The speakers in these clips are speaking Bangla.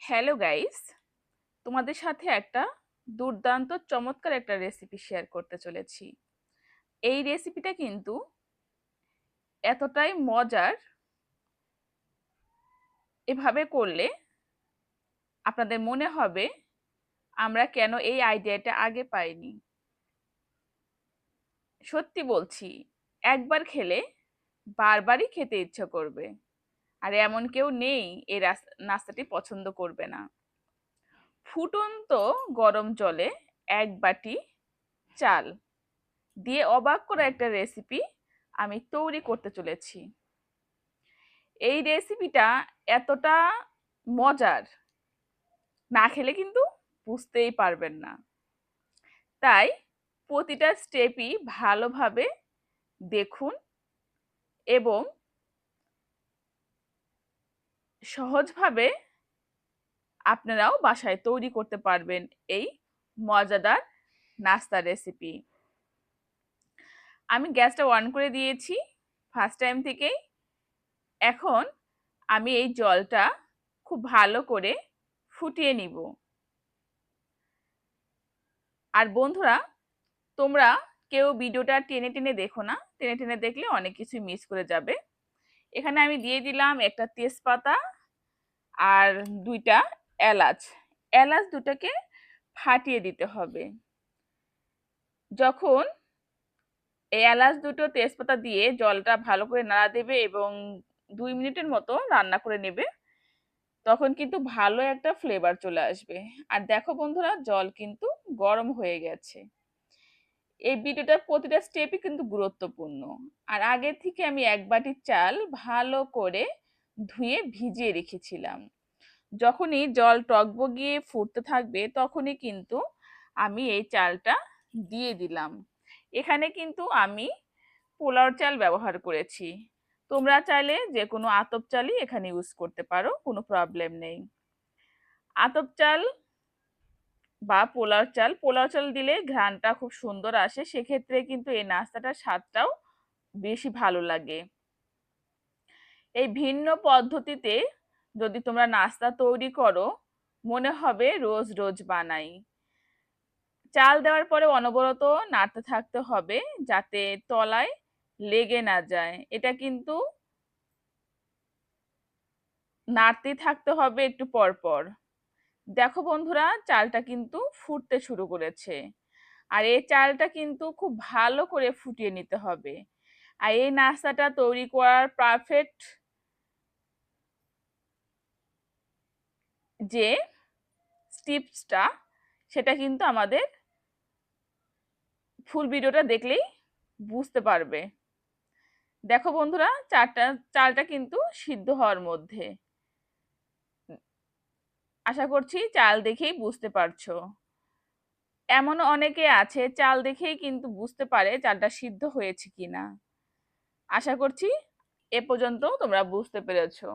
হ্যালো গাইস, তোমাদের সাথে একটা দুর্দান্ত চমৎকার একটা রেসিপি শেয়ার করতে চলেছি। এই রেসিপিটা কিন্তু এতটাই মজার, এভাবে করলে আপনাদের মনে হবে আমরা কেন এই আইডিয়াটা আগে পাইনি। সত্যি বলছি, একবার খেলে বারবারই খেতে ইচ্ছে করবে। আর এমন কেউ নেই এই নাস্তাটি পছন্দ করবে না। ফুটন্ত গরম জলে 1 বাটি চাল দিয়ে অবাক করা একটা রেসিপি আমি তৈরি করতে চলেছি। এই রেসিপিটা এতটা মজার, না খেলে কিন্তু বুঝতেই পারবেন না। তাই প্রতিটা স্টেপই ভালোভাবে দেখুন এবং সহজভাবে আপনারাও বাসায় তৈরি করতে পারবেন এই মজাদার নাস্তা রেসিপি। আমি গ্যাসটা অন করে দিয়েছি ফার্স্ট টাইম থেকেই। এখন আমি এই জলটা খুব ভালো করে ফুটিয়ে নিব। আর বন্ধুরা, তোমরা কেউ ভিডিওটা টেনে টেনে দেখো না, টেনে টেনে দেখলে অনেক কিছু মিস করে যাবে। এখানে আমি দিয়ে দিলাম একটা তেজপাতা আর 2টা এলাচ। এলাচ দুটাকে ফাটিয়ে দিতে হবে। যখন এই এলাচ দুটো তেজপাতা দিয়ে জলটা ভালো করে নাড়া দেবে এবং 2 মিনিটের মতো রান্না করে নেবে, তখন কিন্তু ভালো একটা ফ্লেভার চলে আসবে। আর দেখো বন্ধুরা, জল কিন্তু গরম হয়ে গেছে। এই ভিডিওটার প্রতিটা স্টেপই কিন্তু গুরুত্বপূর্ণ। আর আগে থেকে আমি 1 বাটি চাল ভালো করে ধুয়ে ভিজিয়ে রেখেছিলাম। যখনই জল টগবগিয়ে ফুটতে থাকবে তখনই কিন্তু আমি এই চালটা দিয়ে দিলাম। এখানে কিন্তু আমি পোলাও চাল ব্যবহার করেছি। তোমরা চাইলে যে কোনো আতপ চালই এখানে ইউজ করতে পারো, কোনো প্রবলেম নেই। আতপ চাল বা পোলাও চাল দিলে ঘ্রাণটা খুব সুন্দর আসে, সেক্ষেত্রে কিন্তু এই নাস্তাটার স্বাদটাও বেশি ভালো লাগে। এই ভিন্ন পদ্ধতিতে যদি তোমরা নাস্তা তৈরি করো, মনে হবে রোজ রোজ বানাই। চাল দেওয়ার পরে অনবরত নাড়তে থাকতে হবে যাতে তলায় লেগে না যায়। এটা কিন্তু নাড়তে থাকতে হবে একটু পর পর। দেখো বন্ধুরা, চালটা কিন্তু ফুটতে শুরু করেছে। আর এই চালটা কিন্তু খুব ভালো করে ফুটিয়ে নিতে হবে। আর এই নাস্তাটা তৈরি করার পারফেক্ট যে টিপসটা, সেটা কিন্তু আমাদের ফুল ভিডিওটা দেখলেই বুঝতে পারবে। দেখো বন্ধুরা, চালটা কিন্তু সিদ্ধ হওয়ার মধ্যে। আশা করছি চাল দেখেই বুঝতে পারছো। এমনও অনেকে আছে চাল দেখেই কিন্তু বুঝতে পারে চালটা সিদ্ধ হয়েছে কিনা। আশা করছি এ পর্যন্ত তোমরা বুঝতে পেরেছো।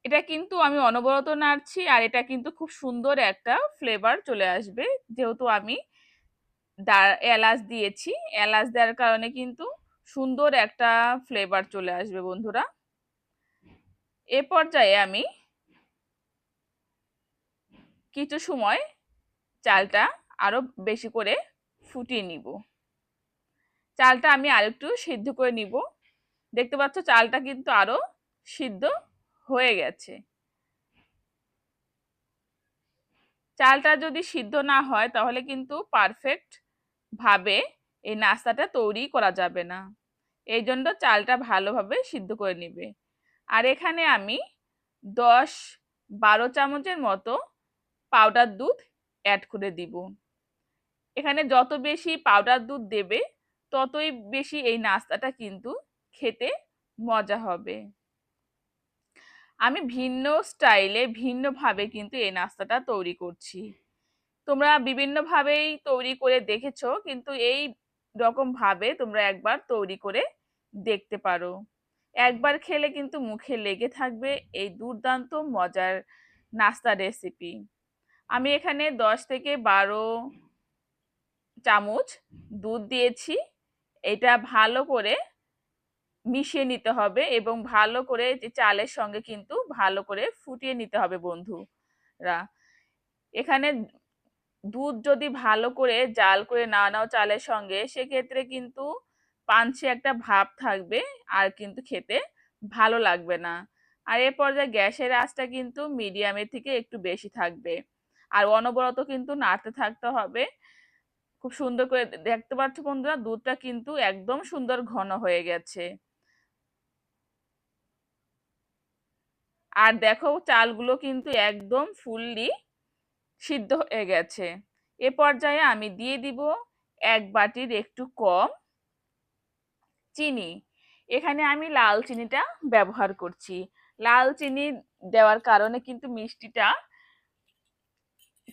এটা কিন্তু আমি অনবরত নাড়ছি, আর এটা কিন্তু খুব সুন্দর একটা ফ্লেভার চলে আসবে, যেহেতু আমি এলাচ দিয়েছি। এলাচ দেওয়ার কারণে কিন্তু সুন্দর একটা ফ্লেভার চলে আসবে বন্ধুরা। এ পর্যায়ে আমি কিছু সময় চালটা আরো বেশি করে ফুটিয়ে নিব। চালটা আমি আরেকটু সিদ্ধ করে নিব। দেখতে পাচ্ছ চালটা কিন্তু আরো সিদ্ধ হয়ে গেছে। চালটা যদি সিদ্ধ না হয় তাহলে কিন্তু পারফেক্ট ভাবে এই নাস্তাটা তৈরি করা যাবে না। এই জন্য চালটা ভালোভাবে সিদ্ধ করে নিবে। আর এখানে আমি 10-12 চামচের মতো পাউডার দুধ অ্যাড করে দিব। এখানে যত বেশি পাউডার দুধ দেবে ততই বেশি এই নাস্তাটা কিন্তু খেতে মজা হবে। আমি ভিন্ন স্টাইলে ভিন্নভাবে কিন্তু এই নাস্তাটা তৈরি করছি। তোমরা বিভিন্নভাবেই তৈরি করে দেখেছো, কিন্তু এই রকম ভাবে তোমরা একবার তৈরি করে দেখতে পারো। একবার খেলে কিন্তু মুখে লেগে থাকবে এই দুর্দান্ত মজার নাস্তা রেসিপি। আমি এখানে 10-12 চামচ দুধ দিয়েছি। এটা ভালো করে মিশিয়ে নিতে হবে এবং ভালো করে যে চালের সঙ্গে কিন্তু ভালো করে ফুটিয়ে নিতে হবে বন্ধুরা। এখানে দুধ যদি ভালো করে জাল করে না নাও চালের সঙ্গে, সেক্ষেত্রে কিন্তু পাঞ্চে একটা ভাব থাকবে আর কিন্তু খেতে ভালো লাগবে না। আর এ পর্যায়ে গ্যাসের আঁচটা কিন্তু মিডিয়ামের থেকে একটু বেশি থাকবে, আর অনবরত কিন্তু নাড়তে থাকতে হবে। খুব সুন্দর করে দেখতে পাচ্ছ বন্ধুরা, দুধটা কিন্তু একদম সুন্দর ঘন হয়ে গেছে। আর দেখো চালগুলো কিন্তু একদম ফুললি সিদ্ধ হয়ে গেছে। এ পর্যায়ে আমি দিয়ে দিব 1 বাটির একটু কম চিনি। এখানে আমি লাল চিনিটা ব্যবহার করছি। লাল চিনি দেওয়ার কারণে কিন্তু মিষ্টিটা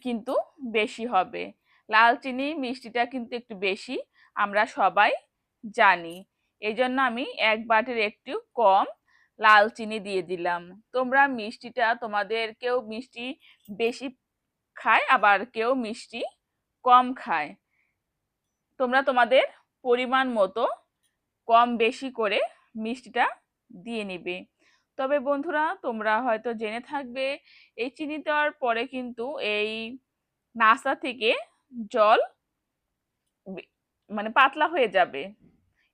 কিন্তু বেশি হবে। লাল চিনি মিষ্টিটা কিন্তু একটু বেশি, আমরা সবাই জানি। এই জন্য আমি 1 বাটির একটু কম লাল চিনি দিয়ে দিলাম। তোমরা মিষ্টিটা তোমাদের কেউ মিষ্টি বেশি খায়, আবার কেউ মিষ্টি কম খায়। তোমরা তোমাদের পরিমাণ মতো কম বেশি করে মিষ্টিটা দিয়ে নিবে। তবে বন্ধুরা, তোমরা হয়তো জেনে থাকবে এই চিনি দেওয়ার পরে কিন্তু এই নাস্তা থেকে জল মানে পাতলা হয়ে যাবে।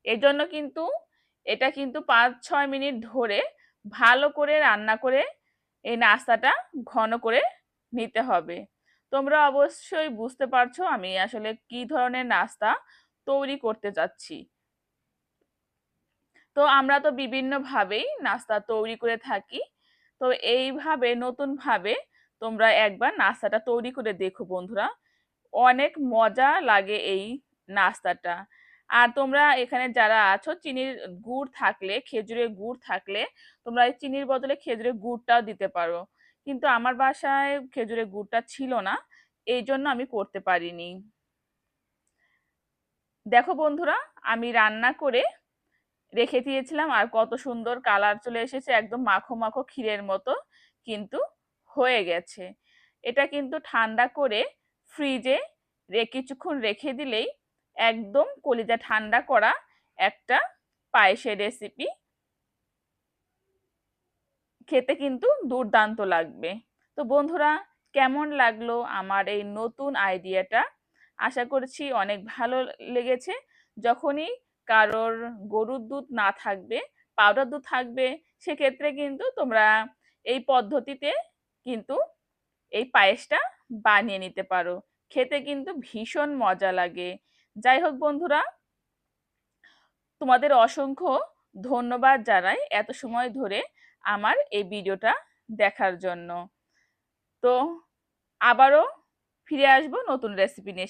এজন্য কিন্তু এটা কিন্তু 5-6 মিনিট ধরে ভালো করে রান্না করে এই নাস্তাটা ঘন করে নিতে হবে। তোমরা অবশ্যই বুঝতে পারছো আমি আসলে কি ধরনের নাস্তা তৈরি করতে যাচ্ছি। তো আমরা তো বিভিন্ন ভাবেই নাস্তা তৈরি করে থাকি। তো এইভাবে নতুন ভাবে তোমরা একবার নাস্তাটা তৈরি করে দেখো বন্ধুরা, অনেক মজা লাগে এই নাস্তাটা। আর তোমরা এখানে যারা আছো, চিনির গুড় থাকলে, খেজুরের গুড় থাকলে তোমরা এই চিনির বদলে খেজুরের গুড়টাও দিতে পারো, কিন্তু আমার বাসায় খেজুরের গুড়টা ছিল না, এই জন্য আমি করতে পারিনি। দেখো বন্ধুরা, আমি রান্না করে রেখে দিয়েছিলাম আর কত সুন্দর কালার চলে এসেছে, একদম মাখো মাখো ক্ষীরের মতো কিন্তু হয়ে গেছে। এটা কিন্তু ঠান্ডা করে ফ্রিজে কিছুক্ষণ রেখে দিলেই একদম কলিজা ঠান্ডা করা একটা পায়েসের রেসিপি খেতে কিন্তু দুর্দান্ত লাগবে। তো বন্ধুরা, কেমন লাগলো আমার এই নতুন আইডিয়াটা? আশা করছি অনেক ভালো লেগেছে। যখনই কারোর গরুর দুধ না থাকবে, পাউডার দুধ থাকবে, সেক্ষেত্রে কিন্তু তোমরা এই পদ্ধতিতে কিন্তু এই পায়েসটা বানিয়ে নিতে পারো। খেতে কিন্তু ভীষণ মজা লাগে। যাই হোক বন্ধুরা, তোমাদের অসংখ্য ধন্যবাদ জানাই এত সময় ধরে আমার এই ভিডিওটা দেখার জন্য। তো আবারও ফিরে আসবো নতুন রেসিপি নিয়ে।